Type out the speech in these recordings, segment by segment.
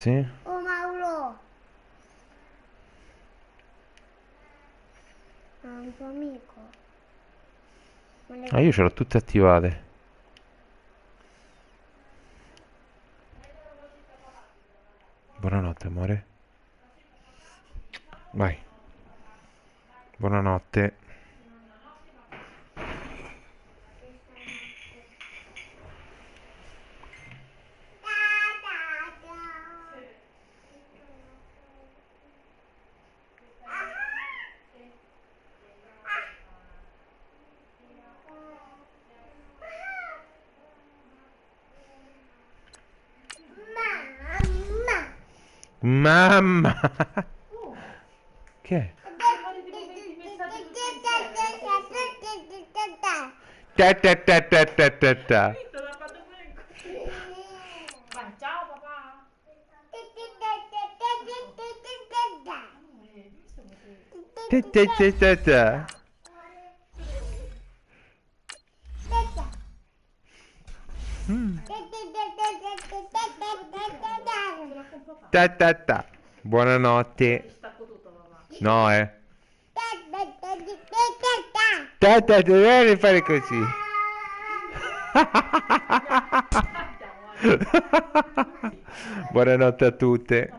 Sì? Oh Mauro, è un tuo amico. Ah, io ce l'ho tutte attivate. Buonanotte, amore. Vai. Buonanotte. Mamma. Mamma! Che è? Ta ta ta ta ta ta ta. Vai, ciao papà. Ta ta ta ta ta. Ta ta ta. Buonanotte. Stacco tutto papà. No, Ta ta ta, devi fare così. Buonanotte a tutte.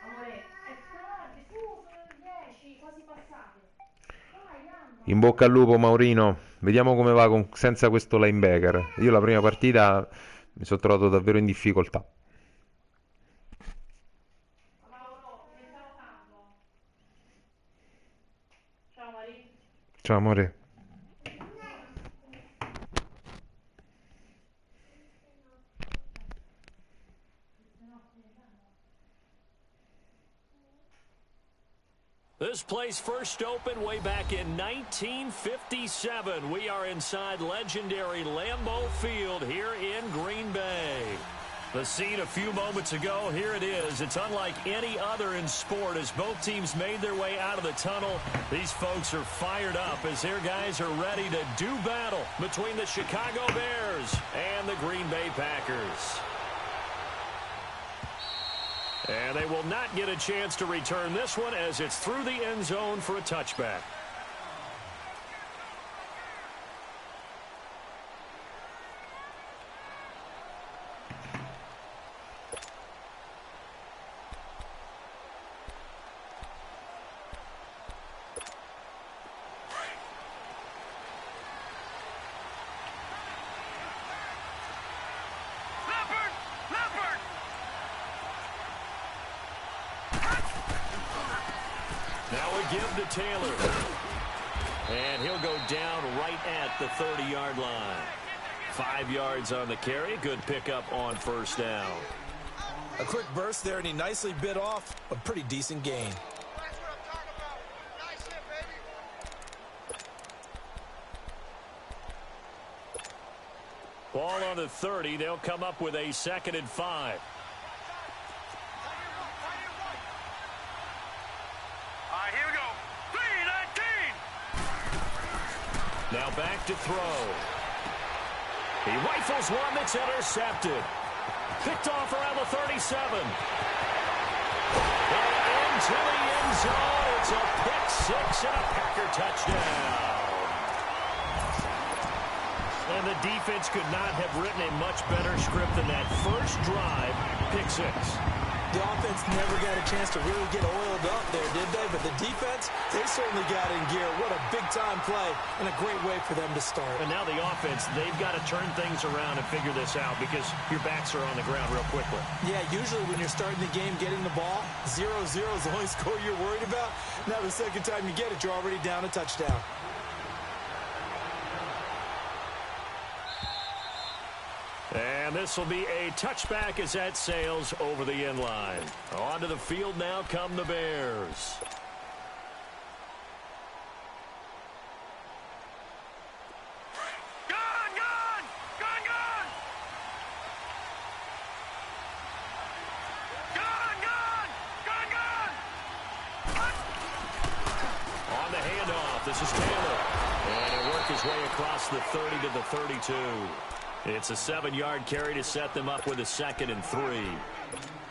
Amore, è tardi, su, sono le 10, quasi passate. Vai, Anna. In bocca al lupo, Maurino. Vediamo come va senza questo linebacker. Io la prima partita mi sono trovato davvero in difficoltà. Mauro, mi sta notando. Ciao Maria. Ciao, amore. This place first opened way back in 1957. We are inside legendary Lambeau Field here in Green Bay. The scene a few moments ago, here it is. It's unlike any other in sport as both teams made their way out of the tunnel. These folks are fired up as their guys are ready to do battle between the Chicago Bears and the Green Bay Packers. And they will not get a chance to return this one as it's through the end zone for a touchback. Now we give to Taylor. And he'll go down right at the 30-yard line. 5 yards on the carry. Good pickup on first down. A quick burst there, and he nicely bit off a pretty decent gain. Ball on the 30. They'll come up with a 2nd and 5. Here we go. 3-19. Now back to throw. He rifles one that's intercepted. Picked off around the 37. And into the end zone. It's a pick six and a Packer touchdown. And the defense could not have written a much better script than that first drive, pick six. The offense never got a chance to really get oiled up there, did they? But the defense, they certainly got in gear. What a big-time play and a great way for them to start. And now the offense, they've got to turn things around and figure this out because your backs are on the ground real quickly. Yeah, usually when you're starting the game getting the ball, 0-0 is the only score you're worried about. Now the second time you get it, you're already down a touchdown. And this will be a touchback as that sails over the end line. Onto the field now come the Bears. Gone, gone, gone, gone. Gone, gone, gone, gone. On the handoff, this is Taylor. And he'll work his way across the 30 to the 32. It's a 7-yard carry to set them up with a 2nd and 3.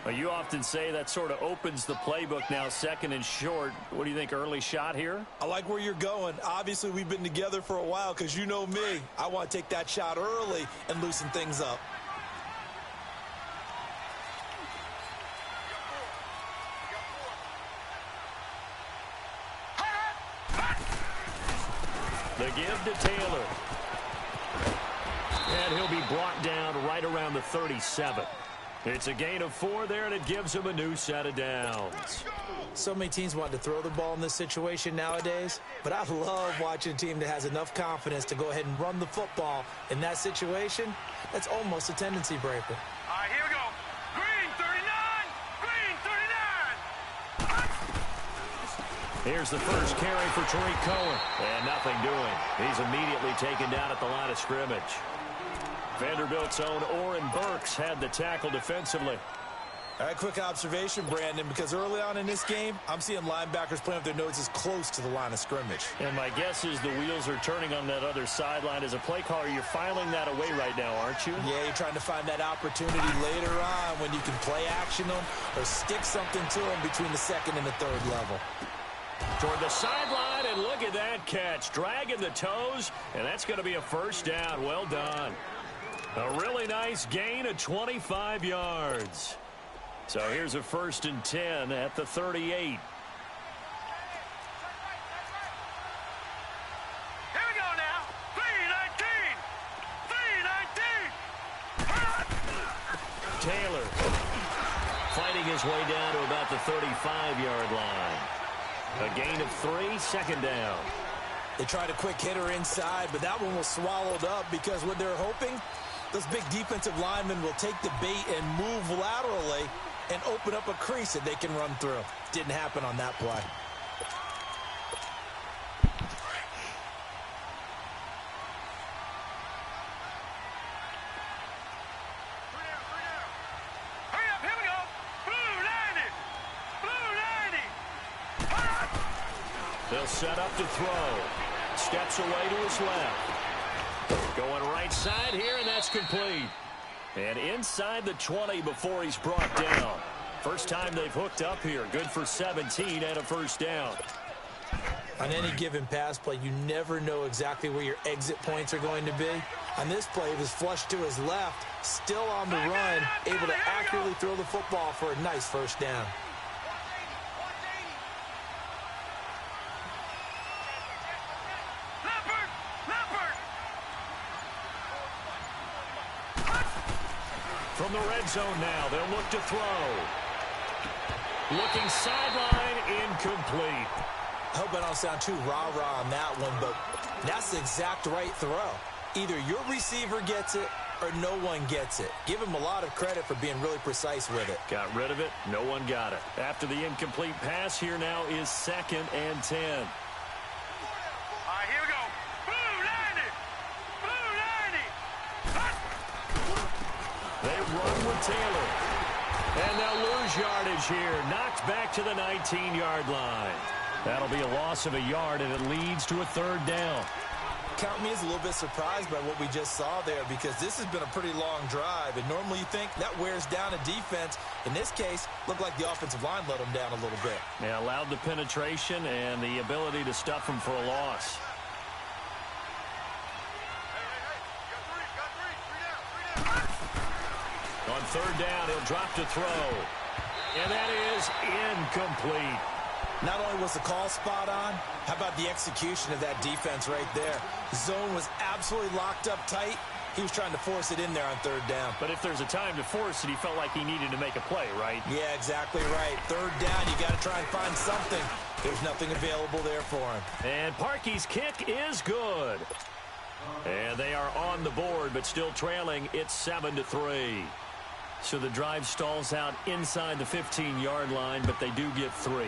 Well, you often say that sort of opens the playbook now, 2nd and short. What do you think, early shot here? I like where you're going. Obviously, we've been together for a while because you know me. I want to take that shot early and loosen things up. The give to Taylor. And he'll be brought down right around the 37. It's a gain of 4 there, and it gives him a new set of downs. So many teams want to throw the ball in this situation nowadays, but I love watching a team that has enough confidence to go ahead and run the football in that situation. That's almost a tendency breaker. All right, here we go. Green 39. Green 39. Here's the first carry for Tariq Cohen. And nothing doing. He's immediately taken down at the line of scrimmage. Vanderbilt's own Oren Burks had the tackle defensively. All right, quick observation, Brandon, because early on in this game, I'm seeing linebackers playing with their noses close to the line of scrimmage. And my guess is the wheels are turning on that other sideline. As a play caller, you're filing that away right now, aren't you? Yeah, you're trying to find that opportunity later on when you can play action them or stick something to them between the 2nd and the 3rd level. Toward the sideline, and look at that catch. Dragging the toes, and that's going to be a first down. Well done. A really nice gain of 25 yards. So here's a 1st and 10 at the 38. Here we go now. 319. 319. Taylor fighting his way down to about the 35-yard line. A gain of 3, 2nd down. They tried a quick hitter inside, but that one was swallowed up because what they're hoping, those big defensive linemen will take the bait and move laterally and open up a crease that they can run through. Didn't happen on that play. Hurry up, here we go. Blue 90. Blue 90. They'll set up to throw. Steps away to his left. Going right side here, and that's complete. And inside the 20 before he's brought down. First time they've hooked up here. Good for 17 and a first down. On any given pass play, you never know exactly where your exit points are going to be. On this play, he was flushed to his left, still on the run, able to accurately throw the football for a nice first down. From the red zone now, they'll look to throw. Looking sideline, incomplete. I hope I don't sound too rah-rah on that one, but that's the exact right throw. Either your receiver gets it or no one gets it. Give him a lot of credit for being really precise with it. Got rid of it. No one got it. After the incomplete pass, here now is 2nd and 10. All right, here we go. Blue 90. Blue 90. They run with Taylor. And they'll lose yardage here. Knocked back to the 19-yard line. That'll be a loss of a yard, and it leads to a 3rd down. Count me as a little bit surprised by what we just saw there because this has been a pretty long drive, and normally you think that wears down a defense. In this case, looked like the offensive line let them down a little bit. Yeah, allowed the penetration and the ability to stuff them for a loss. On 3rd down, he'll drop to throw. And that is incomplete. Not only was the call spot on, how about the execution of that defense right there? The zone was absolutely locked up tight. He was trying to force it in there on 3rd down. But if there's a time to force it, he felt like he needed to make a play, right? Yeah, exactly right. 3rd down, you got to try and find something. There's nothing available there for him. And Parkey's kick is good. And they are on the board, but still trailing. It's 7-3. So the drive stalls out inside the 15-yard line, but they do get 3.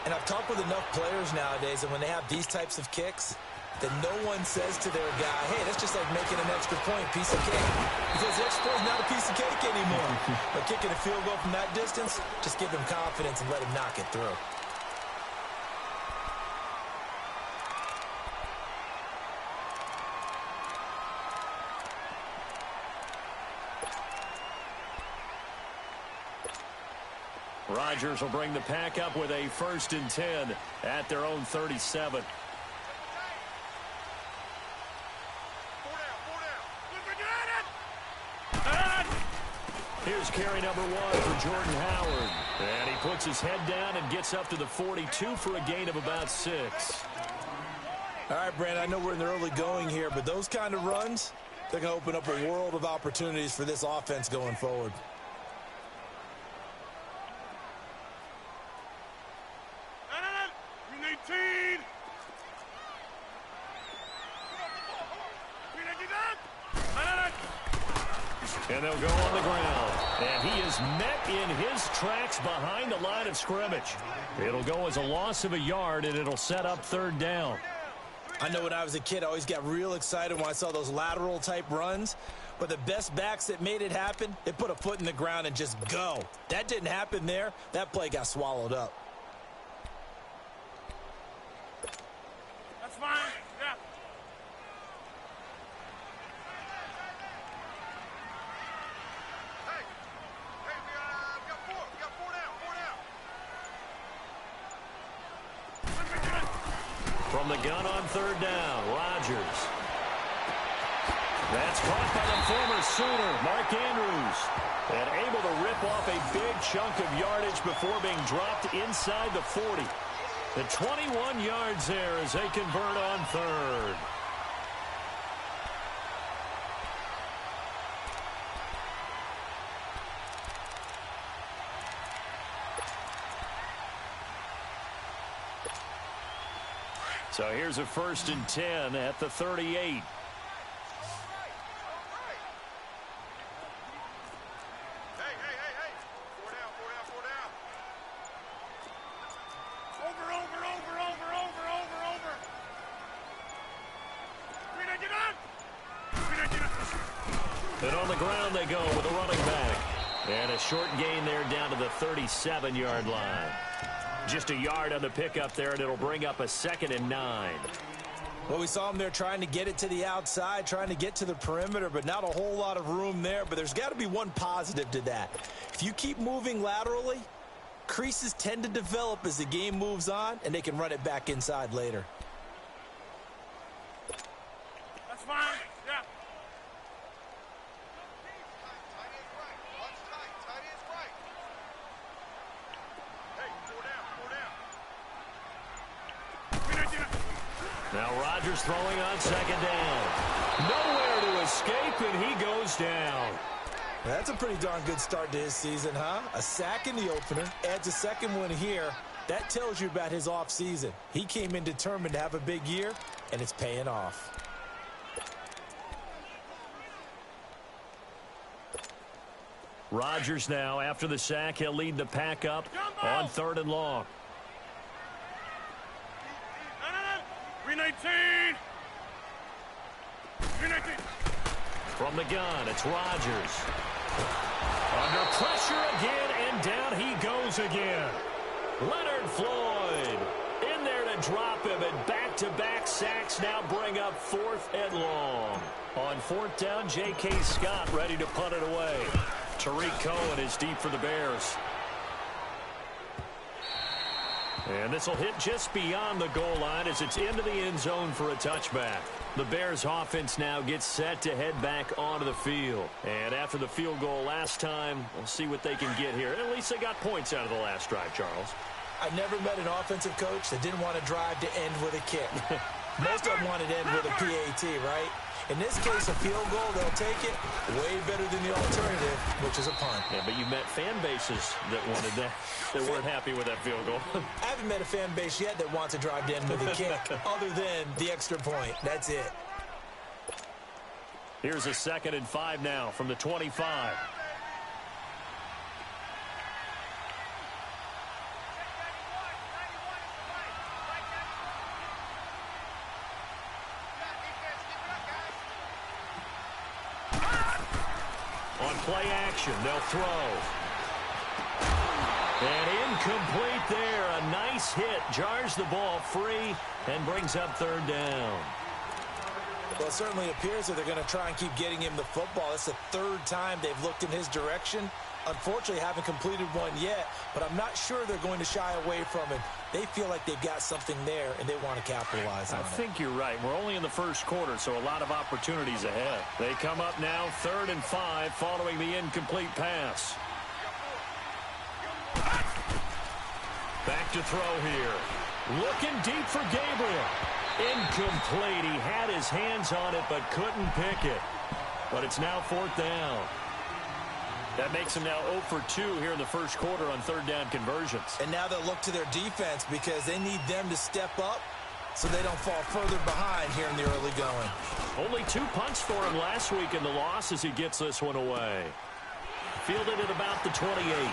And I've talked with enough players nowadays, and when they have these types of kicks, that no one says to their guy, hey, that's just like making an extra point, piece of cake. Because the extra point is not a piece of cake anymore. But kicking a field goal from that distance, just give him confidence and let him knock it through. Rodgers will bring the pack up with a 1st and 10 at their own 37. Here's carry number 1 for Jordan Howard. And he puts his head down and gets up to the 42 for a gain of about 6. All right, Brandon, I know we're in the early going here, but those kind of runs, they're going to open up a world of opportunities for this offense going forward. And they'll go on the ground. And he is met in his tracks behind the line of scrimmage. It'll go as a loss of a yard, and it'll set up 3rd down. I know when I was a kid, I always got real excited when I saw those lateral-type runs. But the best backs that made it happen, they put a foot in the ground and just go. That didn't happen there. That play got swallowed up. That's fine. Yeah. We got 4. We got 4 down. 4 down. From the gun on 3rd down, Rodgers. That's caught by the former Sooner, Mark Andrews. And able to rip off a big chunk of yardage before being dropped inside the 40. The 21 yards there as they convert on 3rd. So here's a 1st and 10 at the 38. And on the ground they go with a running back. And a short gain there down to the 37-yard line. Just a yard on the pickup there, and it'll bring up a 2nd and 9. Well, we saw him there trying to get it to the outside, trying to get to the perimeter, but not a whole lot of room there. But there's got to be one positive to that. If you keep moving laterally, creases tend to develop as the game moves on, and they can run it back inside later. That's fine. Yeah. Now Rodgers throwing on 2nd down. Nowhere to escape, and he goes down. That's a pretty darn good start to his season, huh? A sack in the opener, adds a 2nd one here. That tells you about his offseason. He came in determined to have a big year, and it's paying off. Rodgers now, after the sack, he'll lead the pack up on 3rd and long. 319. 319. From the gun, it's Rodgers. Under pressure again, and down he goes again. Leonard Floyd in there to drop him, and back-to-back sacks now bring up 4th and long. On 4th down, J.K. Scott ready to punt it away. Tariq Cohen is deep for the Bears. And this will hit just beyond the goal line as it's into the end zone for a touchback. The Bears offense now gets set to head back onto the field. And after the field goal last time, we'll see what they can get here. At least they got points out of the last drive, Charles. I never met an offensive coach that didn't want to drive to end with a kick. Most of them wanted to end with a PAT, right? In this case, a field goal, they'll take it way better than the alternative, which is a punt. Yeah, but you met fan bases that wanted that, that weren't happy with that field goal. I haven't met a fan base yet that wants to drive to end with a kick, other than the extra point. That's it. Here's a 2nd and 5 now from the 25. On play action, they'll throw. And incomplete there. A nice hit. Jars the ball free and brings up 3rd down. Well, it certainly appears that they're going to try and keep getting him the football. It's the 3rd time they've looked in his direction, unfortunately haven't completed one yet, but I'm not sure they're going to shy away from it. They feel like they've got something there, and they want to capitalize on it. I think you're right. We're only in the first quarter, so a lot of opportunities ahead. They come up now 3rd and 5 following the incomplete pass. Back to throw here. Looking deep for Gabriel. Incomplete. He had his hands on it but couldn't pick it. But it's now 4th down. That makes him now 0 for 2 here in the first quarter on 3rd down conversions. And now they'll look to their defense because they need them to step up so they don't fall further behind here in the early going. Only 2 punts for him last week in the loss as he gets this one away. Fielded at about the 28.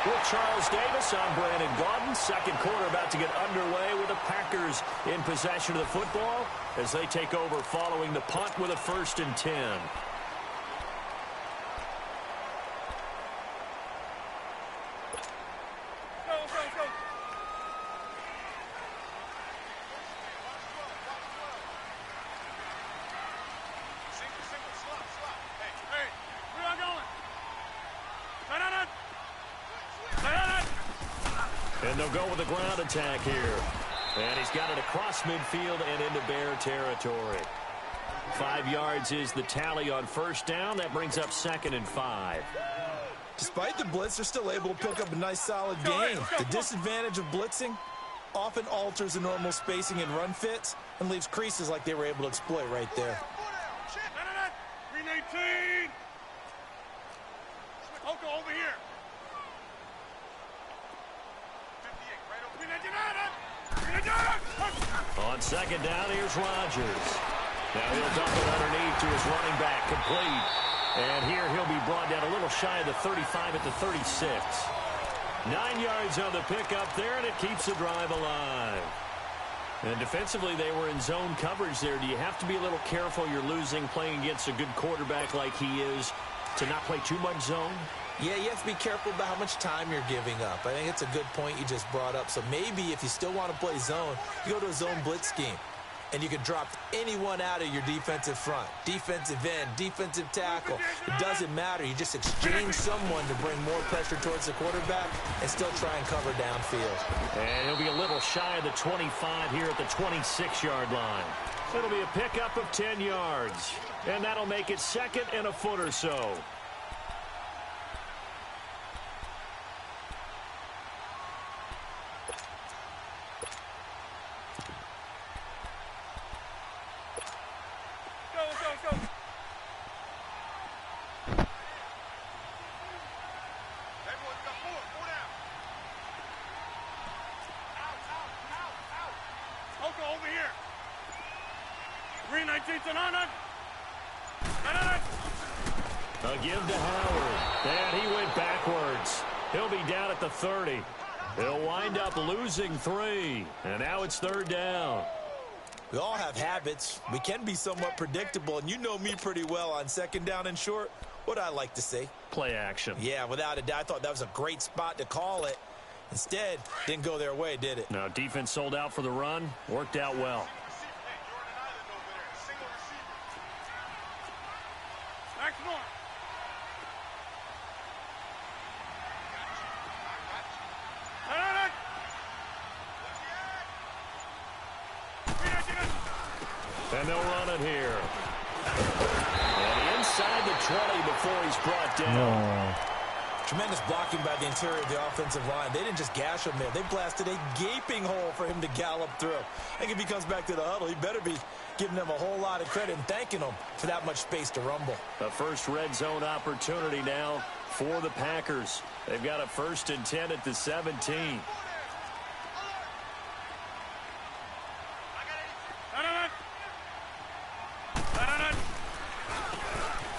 With Charles Davis on Brandon Gaudin. Second quarter about to get underway with the Packers in possession of the football as they take over following the punt with a 1st and 10. And they'll go with a ground attack here. And he's got it across midfield and into Bear territory. 5 yards is the tally on 1st down. That brings up 2nd and 5. Despite the blitz, they're still able to pick up a nice, solid gain. The disadvantage of blitzing often alters the normal spacing and run fits and leaves creases like they were able to exploit right there. 319. Oko over here. On 2nd down, here's Rodgers. Now he'll dump it underneath to his running back, complete. And here he'll be brought down a little shy of the 35 at the 36. 9 yards on the pickup there, and it keeps the drive alive. And defensively, they were in zone coverage there. Do you have to be a little careful? You're losing playing against a good quarterback like he is to not play too much zone? Yeah, you have to be careful about how much time you're giving up. I think it's a good point you just brought up. So maybe if you still want to play zone, you go to a zone blitz scheme. And you can drop anyone out of your defensive front. Defensive end, defensive tackle. It doesn't matter. You just exchange someone to bring more pressure towards the quarterback and still try and cover downfield. And he'll be a little shy of the 25 here at the 26-yard line. It'll be a pickup of 10 yards. And that'll make it 2nd and a foot or so. Over here. 319 to A give to Howard. And he went backwards. He'll be down at the 30. He'll wind up losing 3. And now it's 3rd down. We all have habits. We can be somewhat predictable, and you know me pretty well on 2nd down and short. What I like to say? Play action. Yeah, without a doubt. I thought that was a great spot to call it. Instead, didn't go their way, did it? No, defense sold out for the run. Worked out well. And they'll run it here. And inside the 20 before he's brought down. No. Tremendous blocking by the interior of the offensive line. They didn't just gash him there. They blasted a gaping hole for him to gallop through. I think if he comes back to the huddle, he better be giving them a whole lot of credit and thanking them for that much space to rumble. The first red zone opportunity now for the Packers. They've got a 1st and 10 at the 17.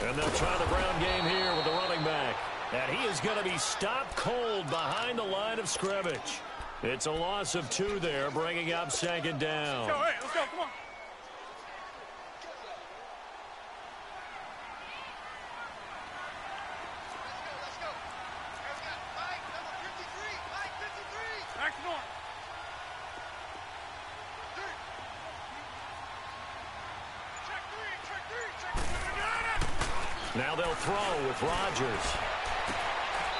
And they'll try the ground game here with the running back. And he is going to be stopped cold behind the line of scrimmage. It's a loss of 2 there, bringing up 2nd down. Let's go, hey, let's go, come on. Now they'll throw with Rodgers.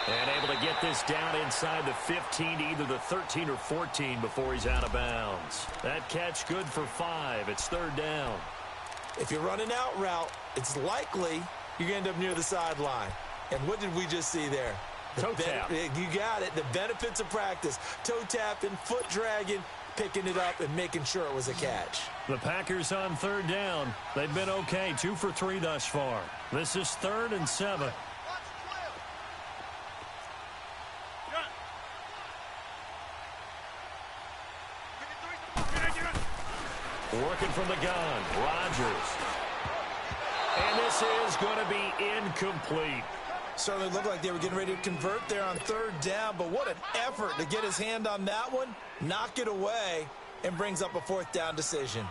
And able to get this down inside the 15 to either the 13 or 14 before he's out of bounds. That catch good for 5. It's 3rd down. If you're running out route, it's likely you're going to end up near the sideline. And what did we just see there? Toe tap. You got it. The benefits of practice. Toe tapping, foot dragging, picking it up, and making sure it was a catch. The Packers on 3rd down. They've been okay, 2 for 3 thus far. This is 3rd and 7. Working from the gun, Rodgers. And this is going to be incomplete. Certainly looked like they were getting ready to convert there on 3rd down, but what an effort to get his hand on that one, knock it away, and brings up a 4th down decision.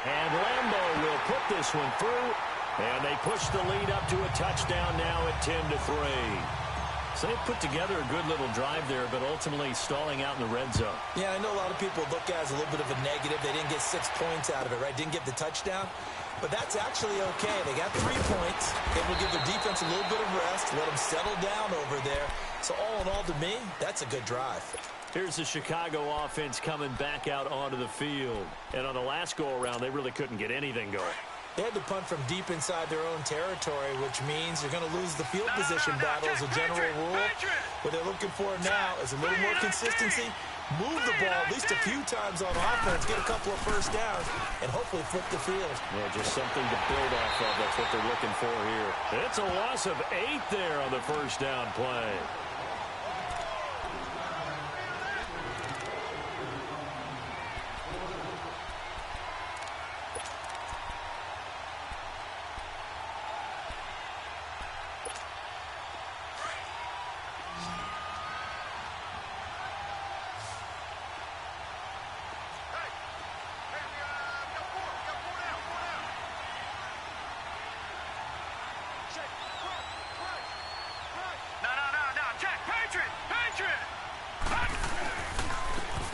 And Lambeau will put this one through. And they push the lead up to a touchdown now at 10 to 3. So they put together a good little drive there, but ultimately stalling out in the red zone. Yeah, I know a lot of people look at it as a little bit of a negative. They didn't get 6 points out of it, right? Didn't get the touchdown. But that's actually okay. They got 3 points. Able to give their defense a little bit of rest, let them settle down over there. So all in all, to me, that's a good drive. Here's the Chicago offense coming back out onto the field. And on the last go-around, they really couldn't get anything going. They had to punt from deep inside their own territory, which means you're going to lose the field position battle as a general rule. What they're looking for now is a little more consistency, move the ball at least a few times on offense, get a couple of first downs, and hopefully flip the field. Yeah, just something to build off of. That's what they're looking for here. It's a loss of 8 there on the first down play.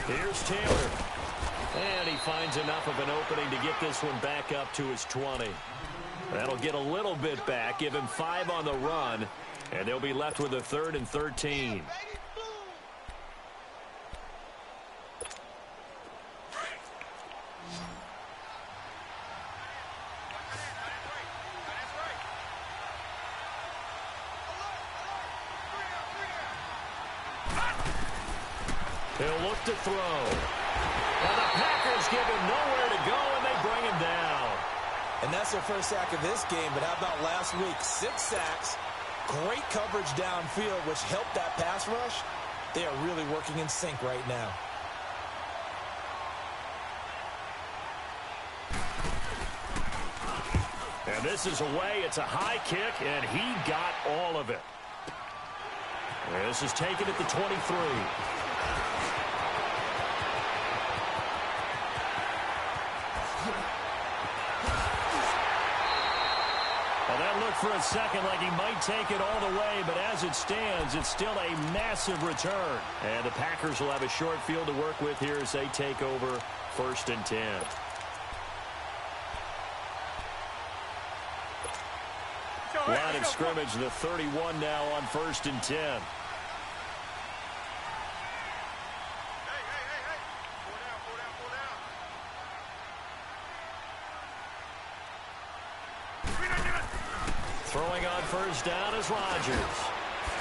Here's Taylor. And he finds enough of an opening to get this one back up to his 20. That'll get a little bit back, give him 5 on the run, and they'll be left with a 3rd and 13. He'll look to throw. And the Packers give him nowhere to go, and they bring him down. And that's their first sack of this game, but how about last week? 6 sacks, great coverage downfield, which helped that pass rush. They are really working in sync right now. And this is away. It's a high kick, and he got all of it. And this is taken at the 23. For a second like he might take it all the way, but as it stands, it's still a massive return. And the Packers will have a short field to work with here as they take over 1st and 10. Line of scrimmage, the 31 now on 1st and 10. Throwing on 1st down is Rodgers.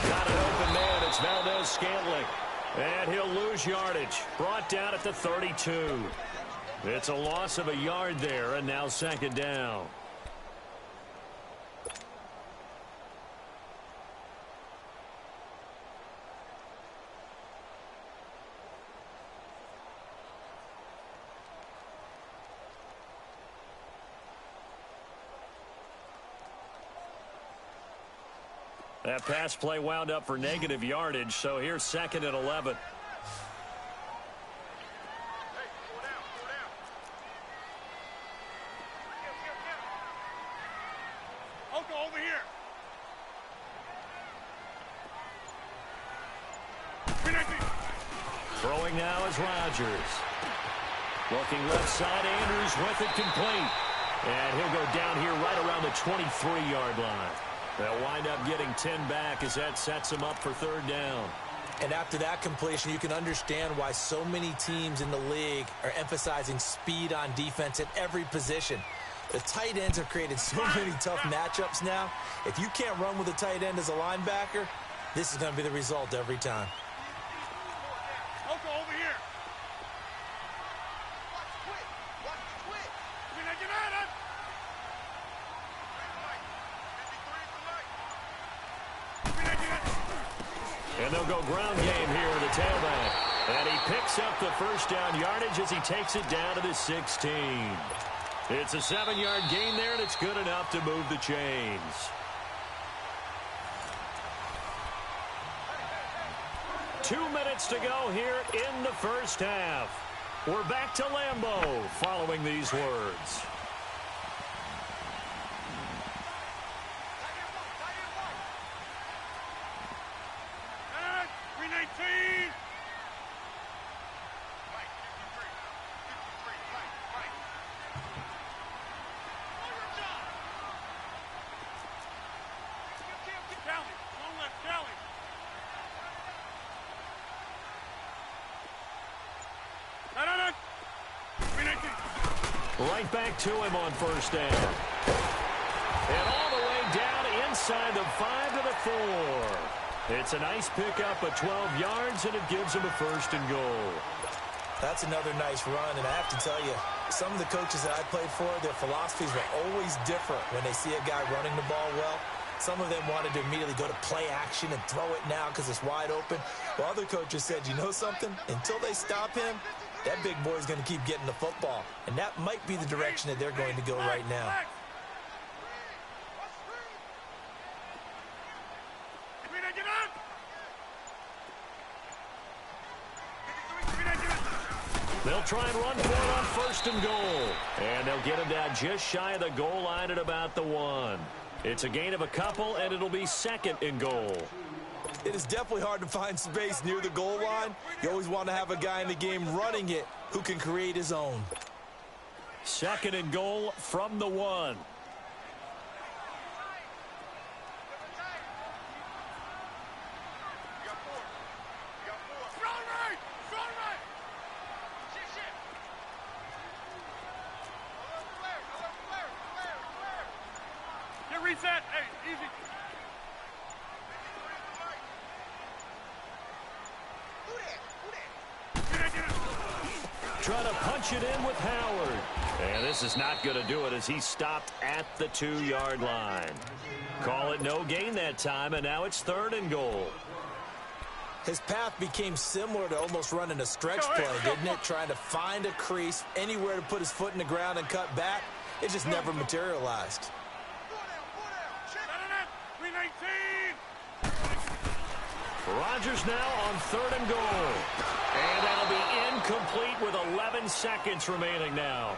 Got an open man. It's Valdez-Scantling. And he'll lose yardage. Brought down at the 32. It's a loss of a yard there, and now 2nd down. That pass play wound up for negative yardage, so here's 2nd and 11. Uncle, over here. Throwing now is Rodgers. Looking left side, Andrews with it complete. And he'll go down here right around the 23-yard line. They'll wind up getting 10 back as that sets them up for third down. And after that completion, you can understand why so many teams in the league are emphasizing speed on defense at every position. The tight ends have created so many tough matchups now. If you can't run with a tight end as a linebacker, this is going to be the result every time. Oko, over here. And they'll go ground game here with the tailback. And he picks up the first down yardage as he takes it down to the 16. It's a 7-yard gain there, and it's good enough to move the chains. Two minutes to go here in the first half. We're back to Lambeau following these words. Right back to him on first down. And all the way down inside the 5 to the 4. It's a nice pickup of 12 yards, and it gives him a first and goal. That's another nice run, and I have to tell you, some of the coaches that I played for, their philosophies were always different when they see a guy running the ball well. Some of them wanted to immediately go to play action and throw it now because it's wide open. While other coaches said, you know something? Until they stop him, that big boy is going to keep getting the football. And that might be the direction that they're going to go right now. They'll try and run for it on first and goal. And they'll get him down just shy of the goal line at about the 1. It's a gain of a couple, and it'll be second and goal. It is definitely hard to find space near the goal line. You always want to have a guy in the game running it who can create his own. Second and goal from the 1. Reset. Hey, easy. Trying to punch it in with Howard. And this is not going to do it as he stopped at the 2-yard line. Call it no gain that time, and now it's third and goal. His path became similar to almost running a stretch play, didn't it? Trying to find a crease, anywhere to put his foot in the ground and cut back. It just never materialized. Rodgers now on third and goal. And that'll be incomplete with 11 seconds remaining now.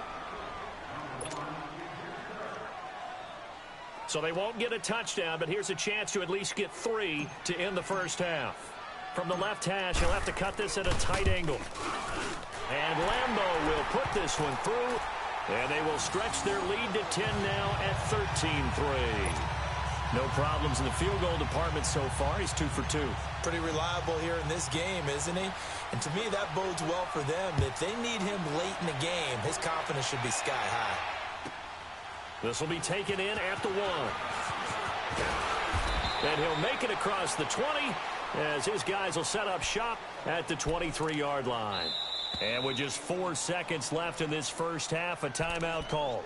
So they won't get a touchdown, but here's a chance to at least get 3 to end the first half. From the left hash, he'll have to cut this at a tight angle. And Lambeau will put this one through. And they will stretch their lead to 10 now at 13-3. No problems in the field goal department so far. He's 2 for 2. Pretty reliable here in this game, isn't he? And to me, that bodes well for them. If they need him late in the game, his confidence should be sky high. This will be taken in at the 1. And he'll make it across the 20 as his guys will set up shop at the 23-yard line. And with just 4 seconds left in this first half, a timeout call.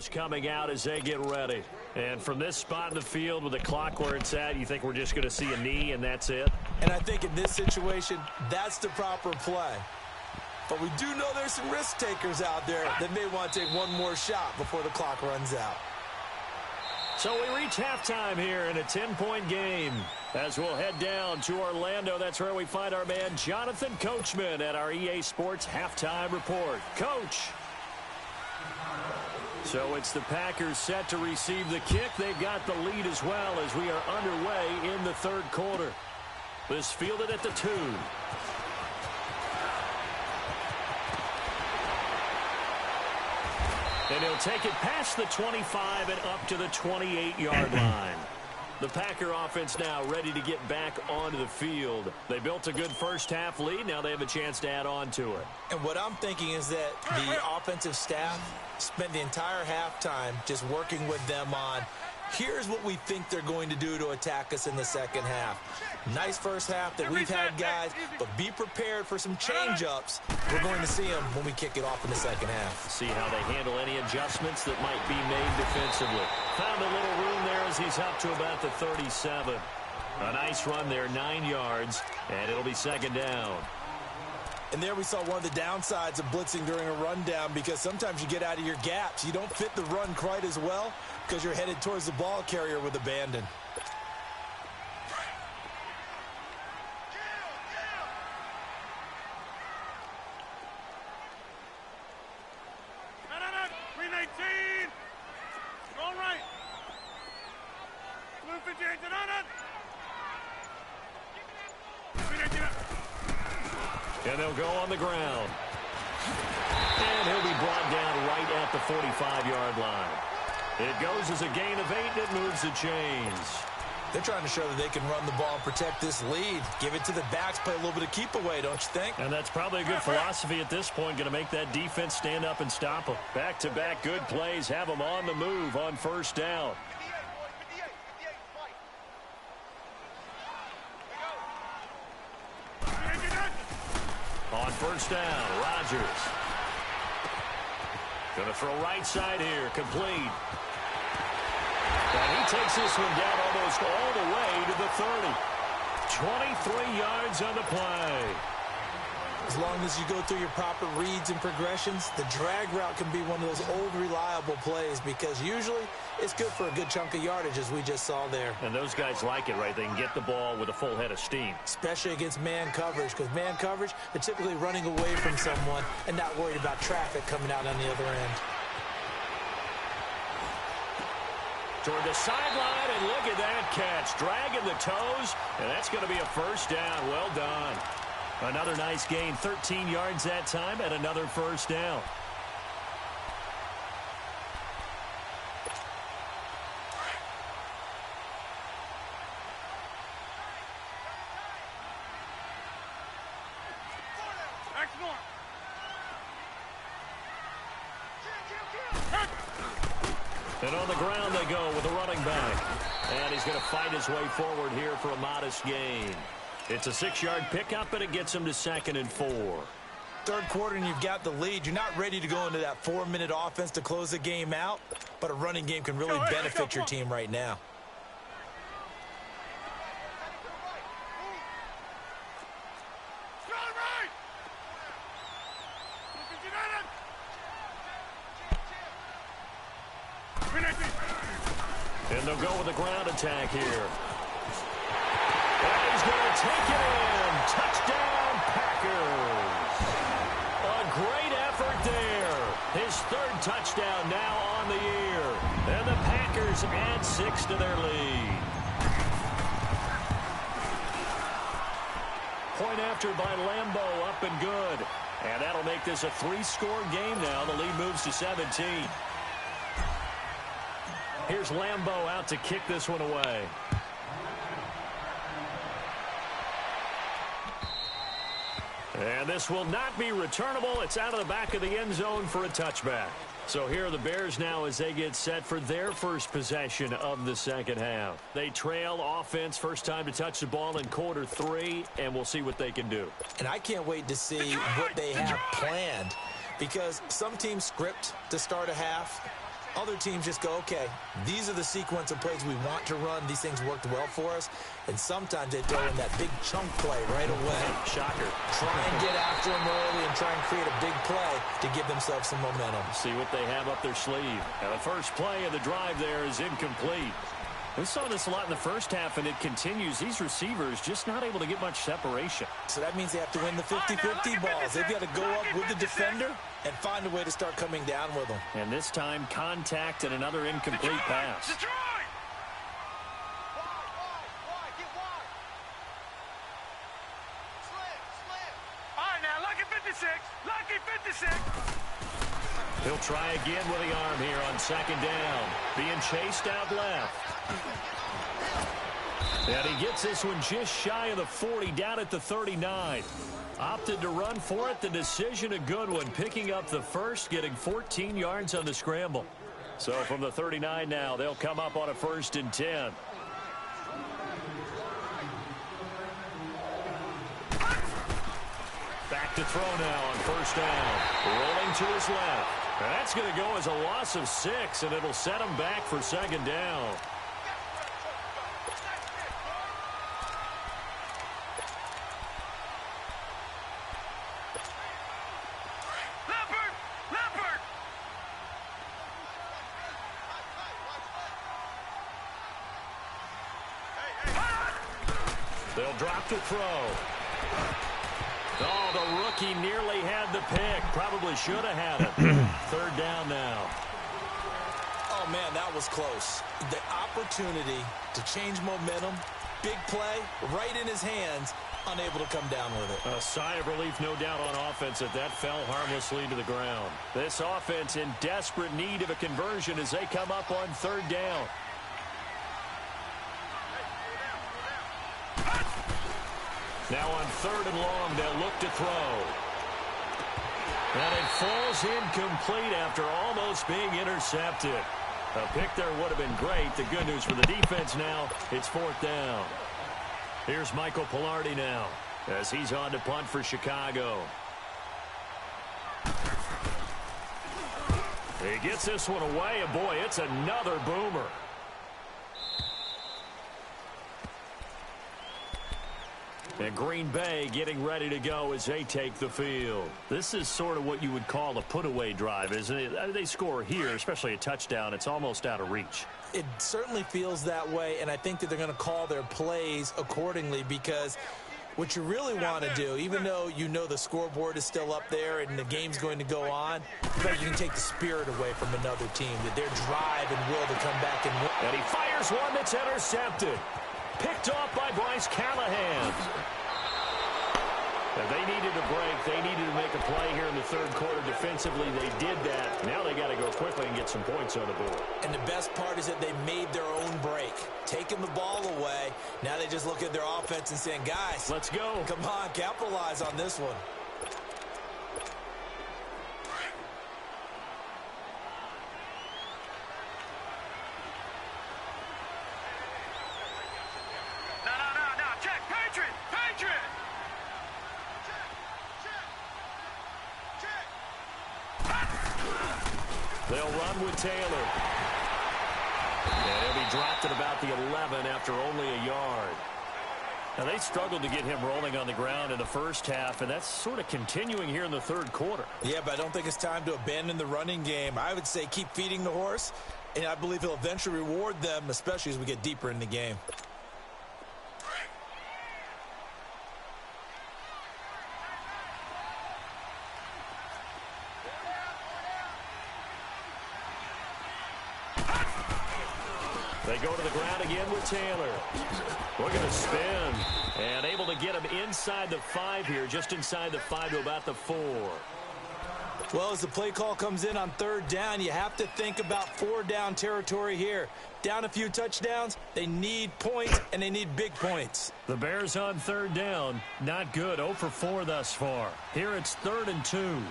coming out as they get ready. And from this spot in the field with the clock where it's at, you think we're just going to see a knee and that's it? And I think in this situation, that's the proper play. But we do know there's some risk takers out there that may want to take one more shot before the clock runs out. So we reach halftime here in a 10-point game. As we'll head down to Orlando, that's where we find our man Jonathan Coachman at our EA Sports Halftime Report. Coach. So it's the Packers set to receive the kick. They've got the lead as well as we are underway in the third quarter. This fielded at the 2. And he'll take it past the 25 and up to the 28-yard line. The Packer offense now ready to get back onto the field. They built a good first-half lead. Now they have a chance to add on to it. And what I'm thinking is that the offensive staff spent the entire halftime just working with them on, here's what we think they're going to do to attack us in the second half. Nice first half that we've had, guys, but be prepared for some change-ups. We're going to see them when we kick it off in the second half. See how they handle any adjustments that might be made defensively. Found a little room there as he's up to about the 37. A nice run there, 9 yards, and it'll be second down. And there we saw one of the downsides of blitzing during a rundown, because sometimes you get out of your gaps. You don't fit the run quite as well because you're headed towards the ball carrier with abandon. Green 18. Going right. Blue 58 to none. Green 18 up. And they'll go on the ground. And he'll be brought down right at the 45-yard line. It goes as a gain of 8, and it moves the chains. They're trying to show that they can run the ball and protect this lead. Give it to the backs, play a little bit of keep away, don't you think? And that's probably a good philosophy at this point, going to make that defense stand up and stop them. Back-to-back good plays, have them on the move on first down. On first down, Rodgers. Going to throw right side here, complete. And he takes this one down almost all the way to the 30. 23 yards on the play. As long as you go through your proper reads and progressions, the drag route can be one of those old reliable plays, because usually it's good for a good chunk of yardage, as we just saw there. And those guys like it, right? They can get the ball with a full head of steam. Especially against man coverage, because man coverage, they're typically running away from someone and not worried about traffic coming out on the other end. Toward the sideline, and look at that catch. Dragging the toes, and that's going to be a first down. Well done. Another nice gain, 13 yards that time, and another first down. And on the ground they go with a running back. And he's going to fight his way forward here for a modest gain. It's a 6-yard pickup, and it gets him to 2nd and 4. Third quarter, and you've got the lead. You're not ready to go into that 4-minute offense to close the game out, but a running game can really benefit your team right now. And they'll go with a ground attack here. And he's going to take it in. Touchdown, Packers. A great effort there. His 3rd touchdown now on the year. And the Packers add 6 to their lead. Point after by Lambeau, up and good. And that'll make this a 3-score game now. The lead moves to 17. Here's Lambeau out to kick this one away. And this will not be returnable. It's out of the back of the end zone for a touchback. So here are the Bears now as they get set for their first possession of the second half. They trail offense, first time to touch the ball in quarter 3, and we'll see what they can do. And I can't wait to see what they have planned, because some teams script to start a half. Other teams just go, okay, these are the sequence of plays we want to run. These things worked well for us. And sometimes they throw in that big chunk play right away. Shocker. Try and get after them early and try and create a big play to give themselves some momentum. See what they have up their sleeve. Now the first play of the drive there is incomplete. We saw this a lot in the first half, and it continues. These receivers just not able to get much separation. So that means they have to win the 50-50 balls. They've got to go up with the defender and find a way to start coming down with them. And this time, contact and another incomplete pass. Detroit! All right, now, lucky 56. Lucky 56. He'll try again with the arm here on second down. Being chased out left. And he gets this one just shy of the 40, down at the 39. Opted to run for it. The decision a good one. Picking up the first, getting 14 yards on the scramble. So from the 39 now, they'll come up on a 1st and 10. Back to throw now on 1st down. Rolling to his left. And that's going to go as a loss of 6, and it'll set him back for 2nd down. They'll drop to throw. Oh, the rookie nearly had the pick. Probably should have had it. 3rd down now. Oh, man, that was close. The opportunity to change momentum, big play, right in his hands, unable to come down with it. A sigh of relief, no doubt, on offense that fell harmlessly to the ground. This offense in desperate need of a conversion as they come up on 3rd down. Now on 3rd and long, they'll look to throw. And it falls incomplete after almost being intercepted. A pick there would have been great. The good news for the defense now, it's 4th down. Here's Michael Pilardi now as he's on to punt for Chicago. He gets this one away, and boy, it's another boomer. And Green Bay getting ready to go as they take the field. This is sort of what you would call a put-away drive, isn't it? They score here, especially a touchdown. It's almost out of reach. It certainly feels that way, and I think that they're going to call their plays accordingly because what you really want to do, even though you know the scoreboard is still up there and the game's going to go on, you can take the spirit away from another team, that their drive and will to come back and win. And he fires one that's intercepted. Picked off by Bryce Callahan. And they needed a break. They needed to make a play here in the 3rd quarter. Defensively, they did that. Now they got to go quickly and get some points on the board. And the best part is that they made their own break. Taking the ball away. Now they just look at their offense and saying, guys, let's go. Come on, capitalize on this one. They'll run with Taylor. And he'll be dropped at about the 11 after only a yard. Now, they struggled to get him rolling on the ground in the first half, and that's sort of continuing here in the 3rd quarter. Yeah, but I don't think it's time to abandon the running game. I would say keep feeding the horse, and I believe he'll eventually reward them, especially as we get deeper in the game. They go to the ground again with Taylor. Look at the spin. And able to get him inside the 5 here, just inside the 5 to about the 4. Well, as the play call comes in on 3rd down, you have to think about 4-down territory here. Down a few touchdowns, they need points, and they need big points. The Bears on 3rd down. Not good. 0 for 4 thus far. Here it's 3rd and 2.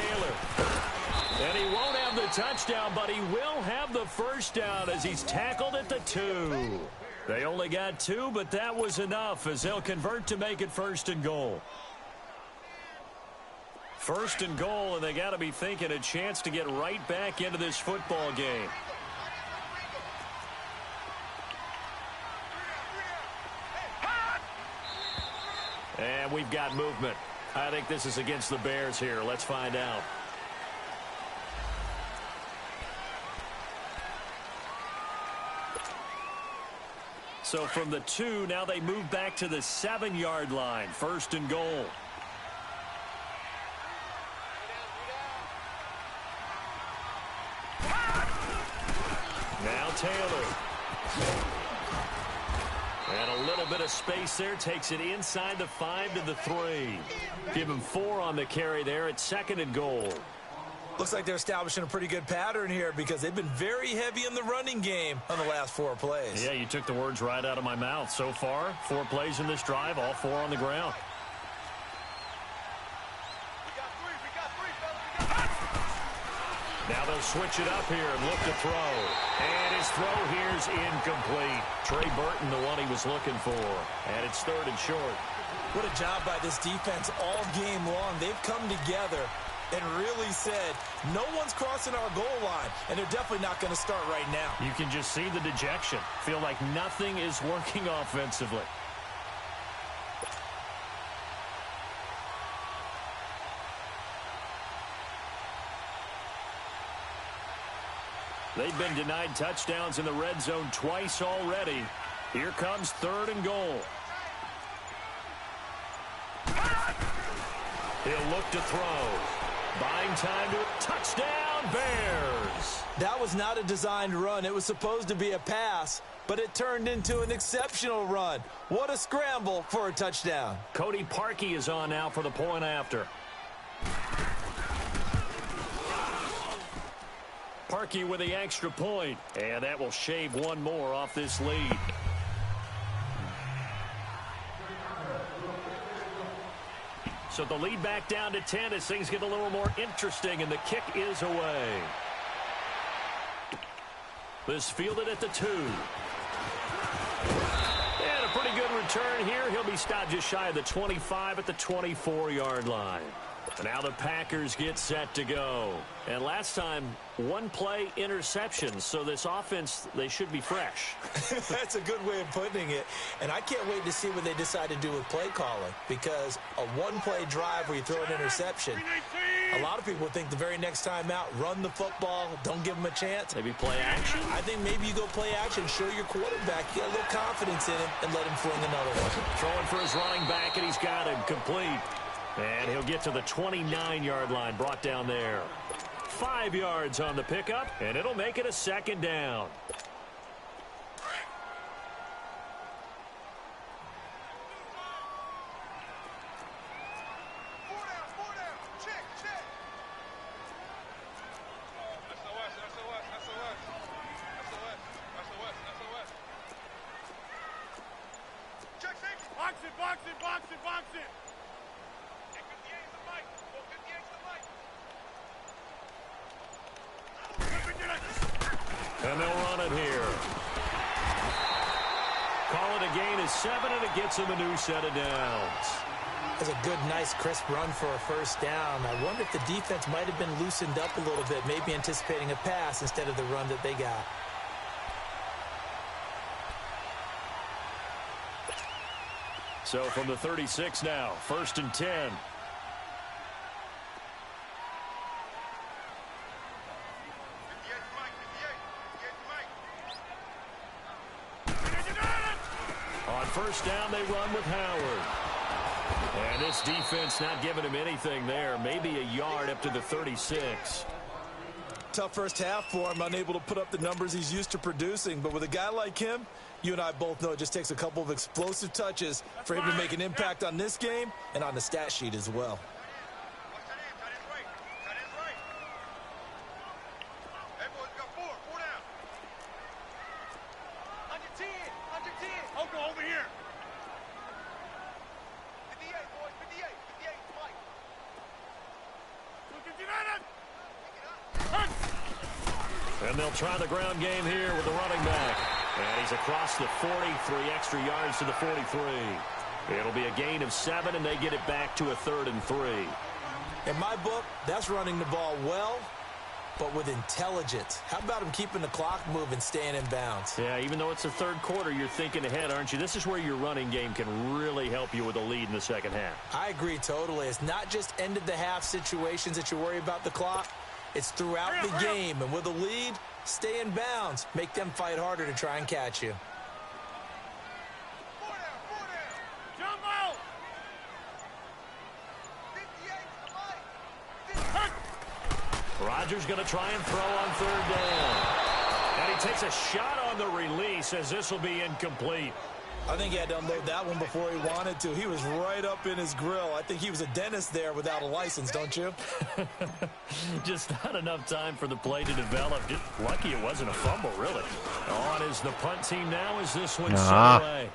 Taylor. And he won't have the touchdown, but he will have the first down as he's tackled at the 2. They only got 2, but that was enough as they'll convert to make it 1st and goal. 1st and goal, and they got to be thinking a chance to get right back into this football game. And we've got movement. I think this is against the Bears here. Let's find out. So from the 2, now they move back to the 7-yard line. 1st and goal. Now Taylor. And a little bit of space there. Takes it inside the 5 to the 3. Give him 4 on the carry there at 2nd and goal. Looks like they're establishing a pretty good pattern here because they've been very heavy in the running game on the last 4 plays. Yeah, you took the words right out of my mouth. So far, 4 plays in this drive, all 4 on the ground. Now they'll switch it up here and look to throw. And his throw here's incomplete. Trey Burton, the one he was looking for. And it's 3rd and short. What a job by this defense all game long. They've come together and really said, no one's crossing our goal line, and they're definitely not going to start right now. You can just see the dejection. Feel like nothing is working offensively. They've been denied touchdowns in the red zone twice already. Here comes 3rd and goal. He'll look to throw. Buying time to touchdown, Bears. That was not a designed run. It was supposed to be a pass, but it turned into an exceptional run. What a scramble for a touchdown. Cody Parkey is on now for the point after. Parkey with the extra point, and that will shave 1 more off this lead. So the lead back down to 10 as things get a little more interesting, and the kick is away. This fielded at the 2. And a pretty good return here. He'll be stopped just shy of the 25 at the 24-yard line. And now the Packers get set to go. And last time, 1-play interception. So this offense, they should be fresh. That's a good way of putting it. And I can't wait to see what they decide to do with play calling. Because a 1-play drive where you throw an interception, a lot of people think the very next time out, run the football, don't give them a chance. Maybe play action? I think maybe you go play action, show your quarterback, you got a little confidence in him, and let him fling another one. Throwing for his running back, and he's got him complete. And he'll get to the 29-yard line, brought down there. 5 yards on the pickup, and it'll make it a 2nd down. Box it. And they'll run it here. Call it a gain of 7, and it gets them a new set of downs. That's a good, nice, crisp run for a 1st down. I wonder if the defense might have been loosened up a little bit, maybe anticipating a pass instead of the run that they got. So from the 36 now, 1st and 10. On 1st down, they run with Howard. And this defense not giving him anything there. Maybe a yard up to the 36. Tough first half for him, unable to put up the numbers he's used to producing. But with a guy like him, you and I both know it just takes a couple of explosive touches for him to make an impact on this game and on the stat sheet as well. Over here. 58, boys, 58, Mike. And they'll try the ground game here with the running back. And he's across the 40, 3 extra yards to the 43. It'll be a gain of 7, and they get it back to a 3rd and 3. In my book, that's running the ball well, but with intelligence. How about him keeping the clock moving, staying in bounds? Yeah, even though it's the 3rd quarter, you're thinking ahead, aren't you? This is where your running game can really help you with a lead in the second half. I agree totally. It's not just end-of-the-half situations that you worry about the clock. It's throughout the game, and with a lead, stay in bounds. Make them fight harder to try and catch you. Jump out! Rodgers going to try and throw on 3rd down. And he takes a shot on the release as this will be incomplete. I think he had to unload that one before he wanted to. He was right up in his grill. I think he was a dentist there without a license, don't you? Just not enough time for the play to develop. Just lucky it wasn't a fumble, really. On is the punt team now as this one's set away.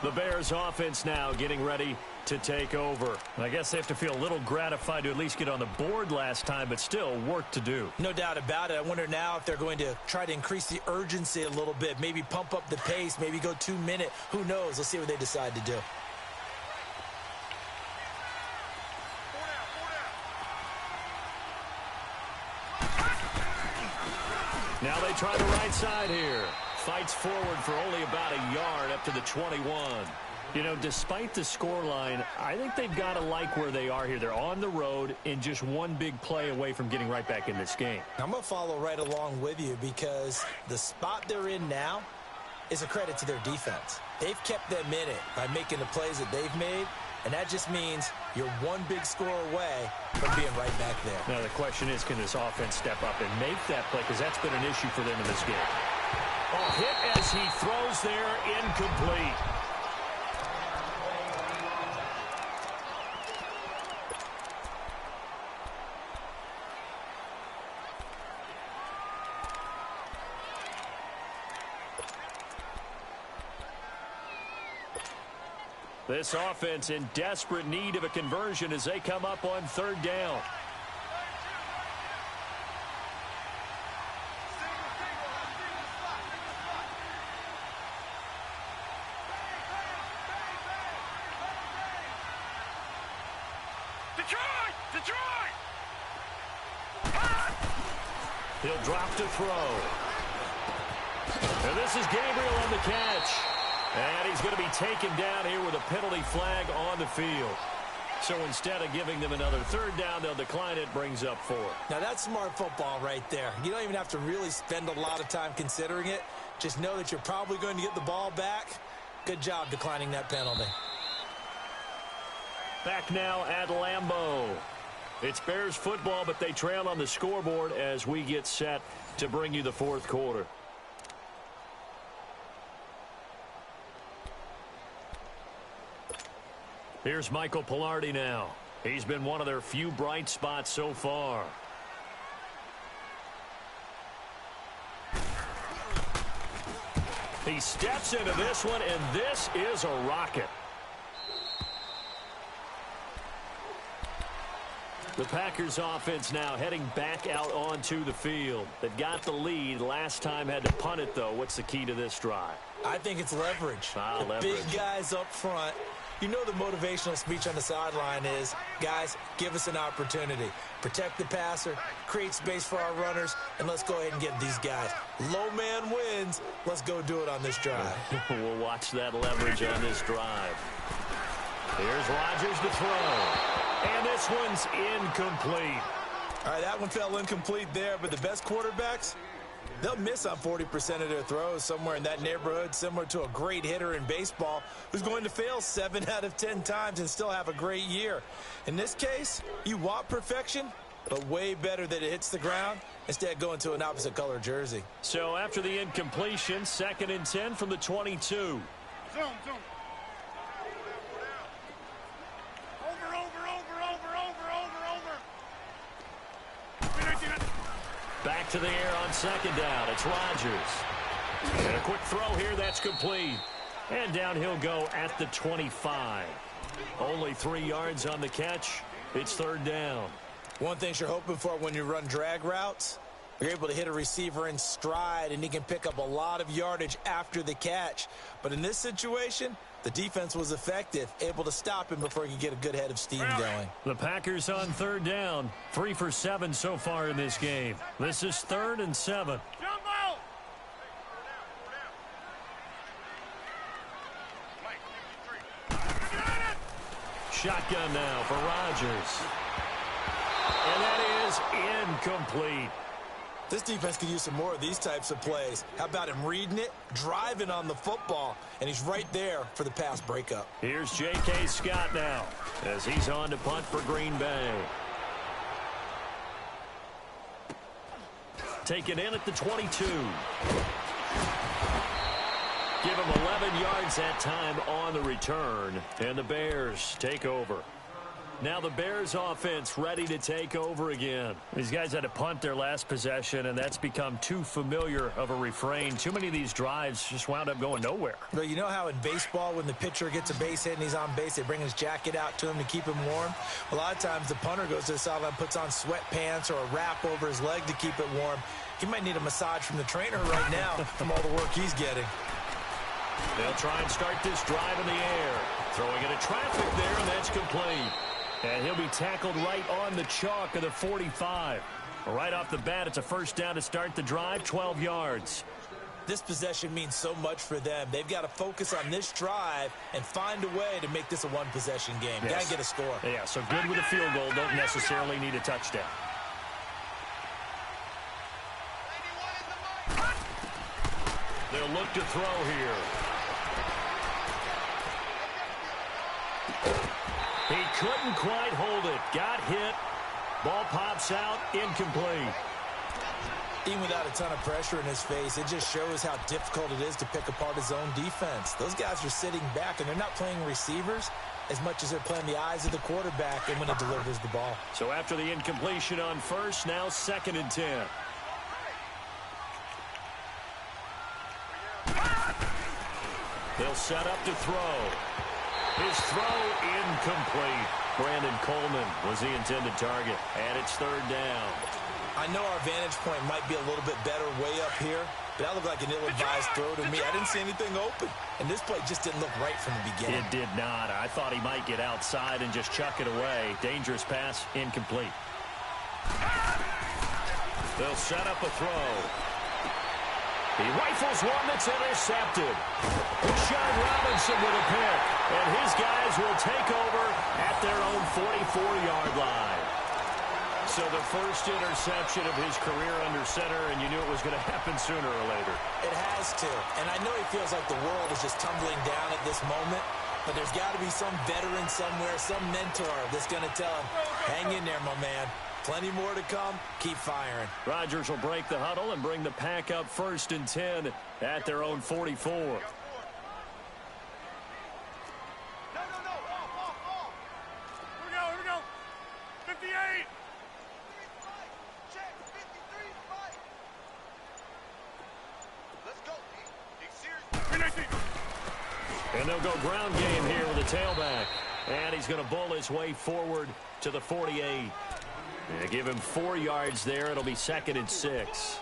The Bears offense now getting ready to take over. I guess they have to feel a little gratified to at least get on the board last time, but still work to do. No doubt about it. I wonder now if they're going to try to increase the urgency a little bit, maybe pump up the pace, maybe go 2-minute. Who knows? Let's see what they decide to do. Now they try the right side here. Fights forward for only about a yard up to the 21. You know, despite the scoreline, I think they've got to like where they are here. They're on the road and just one big play away from getting right back in this game. I'm going to follow right along with you because the spot they're in now is a credit to their defense. They've kept them in it by making the plays that they've made, and that just means you're one big score away from being right back there. Now the question is, can this offense step up and make that play? Because that's been an issue for them in this game. Oh, hit as he throws there, incomplete. This offense in desperate need of a conversion as they come up on 3rd down. Detroit! He'll drop to throw. And this is Gabriel on the catch. And he's going to be taken down here with a penalty flag on the field. So instead of giving them another 3rd down, they'll decline it, brings up 4. Now that's smart football right there. You don't even have to really spend a lot of time considering it. Just know that you're probably going to get the ball back. Good job declining that penalty. Back now at Lambeau. It's Bears football, but they trail on the scoreboard as we get set to bring you the 4th quarter. Here's Michael Pilardi now. He's been one of their few bright spots so far. He steps into this one, and this is a rocket. The Packers offense now heading back out onto the field. They've got the lead. Last time had to punt it, though. What's the key to this drive? I think it's leverage. Leverage. Big guys up front. You know the motivational speech on the sideline is, guys, give us an opportunity. Protect the passer, create space for our runners, and let's go ahead and get these guys. Low man wins. Let's go do it on this drive. We'll watch that leverage on this drive. Here's Rodgers to throw. And this one's incomplete. All right, that one fell incomplete there, but the best quarterbacks, they'll miss on 40% of their throws, somewhere in that neighborhood, similar to a great hitter in baseball who's going to fail 7 out of 10 times and still have a great year. In this case, you want perfection, but way better that it hits the ground instead of going to an opposite color jersey. So after the incompletion, 2nd and 10 from the 22. Zoom. Back to the air on 2nd down. It's Rodgers. And a quick throw here. That's complete. And down he'll go at the 25. Only 3 yards on the catch. It's 3rd down. One thing you're hoping for when you run drag routes, you're able to hit a receiver in stride, and he can pick up a lot of yardage after the catch. But in this situation, the defense was effective, able to stop him before he could get a good head of steam going. The Packers on third down, 3 for 7 so far in this game. This is 3rd and 7. Jump out! Shotgun now for Rodgers. And that is incomplete. This defense could use some more of these types of plays. How about him reading it, driving on the football, and he's right there for the pass breakup. Here's J.K. Scott now as he's on to punt for Green Bay. Taken in at the 22. Give him 11 yards that time on the return, and the Bears take over. Now the Bears offense ready to take over again. These guys had to punt their last possession, and that's become too familiar of a refrain. Too many of these drives just wound up going nowhere. But you know how in baseball, when the pitcher gets a base hit and he's on base, they bring his jacket out to him to keep him warm? A lot of times the punter goes to the sideline, puts on sweatpants or a wrap over his leg to keep it warm. He might need a massage from the trainer right now from all the work he's getting. They'll try and start this drive in the air. Throwing into traffic there, and that's complete. And he'll be tackled right on the chalk of the 45. Right off the bat, it's a first down to start the drive, 12 yards. This possession means so much for them. They've got to focus on this drive and find a way to make this a one-possession game. Yes. Got to get a score. Yeah, so good with a field goal. Don't necessarily need a touchdown. They'll look to throw here. He couldn't quite hold it. Got hit. Ball pops out. Incomplete. Even without a ton of pressure in his face, it just shows how difficult it is to pick apart his own defense. Those guys are sitting back, and they're not playing receivers as much as they're playing the eyes of the quarterback and when he delivers the ball. So after the incompletion on first, now 2nd and 10. They'll set up to throw. His throw incomplete. Brandon Coleman was the intended target, and it's 3rd down. I know our vantage point might be a little bit better way up here, but that looked like an ill-advised throw to me. I didn't see anything open, and this play just didn't look right from the beginning. It did not. I thought he might get outside and just chuck it away. Dangerous pass, incomplete. They'll set up a throw. He rifles one that's intercepted. Sean Robinson with a pick, and his guys will take over at their own 44-yard line. So the first interception of his career under center, and you knew it was going to happen sooner or later. It has to, and I know he feels like the world is just tumbling down at this moment, but there's got to be some veteran somewhere, some mentor that's going to tell him, hang in there, my man. Plenty more to come. Keep firing. Rodgers will break the huddle and bring the Pack up 1st and 10 at their own 44. No. Here we go. 58. Check. 53. Fight. Let's go. He's serious. And they'll go ground game here with the tailback. And he's going to bull his way forward to the 48. They give him 4 yards there. It'll be 2nd and 6.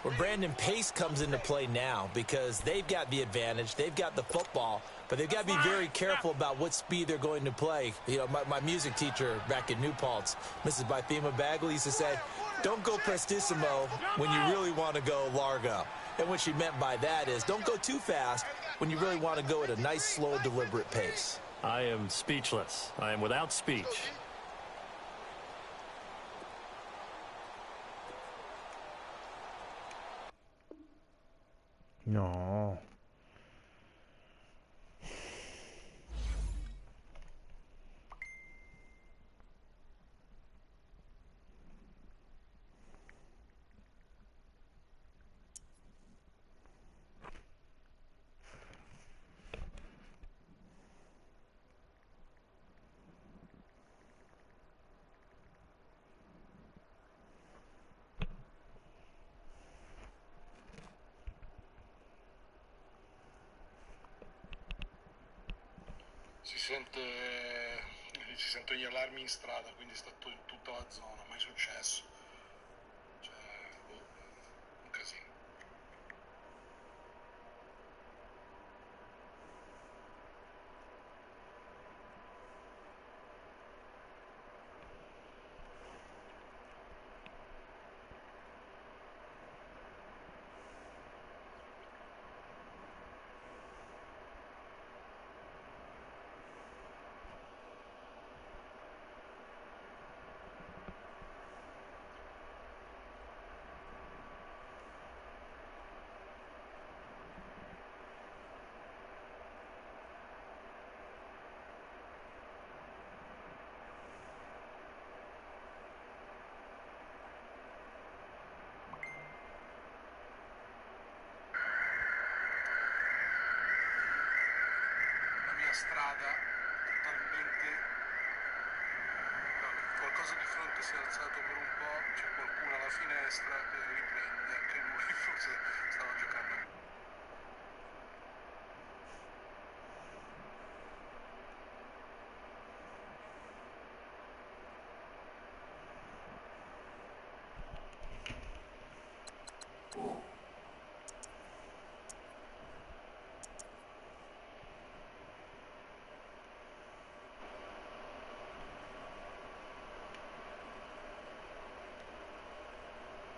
Well, Brandon, pace comes into play now because they've got the advantage. They've got the football, but they've got to be very careful about what speed they're going to play. You know, my music teacher back in New Paltz, Mrs. Bythema Bagley, used to say, don't go prestissimo when you really want to go largo. And what she meant by that is don't go too fast when you really want to go at a nice, slow, deliberate pace. I am speechless. I am without speech. No. Si sente si sentono gli allarmi in strada, quindi sta tutta la zona, mai successo. Cioè, boh, un casino. La mia strada totalmente, no, qualcosa di fronte si è alzato per un po', c'è qualcuno alla finestra che riprende, anche lui forse stava giocando.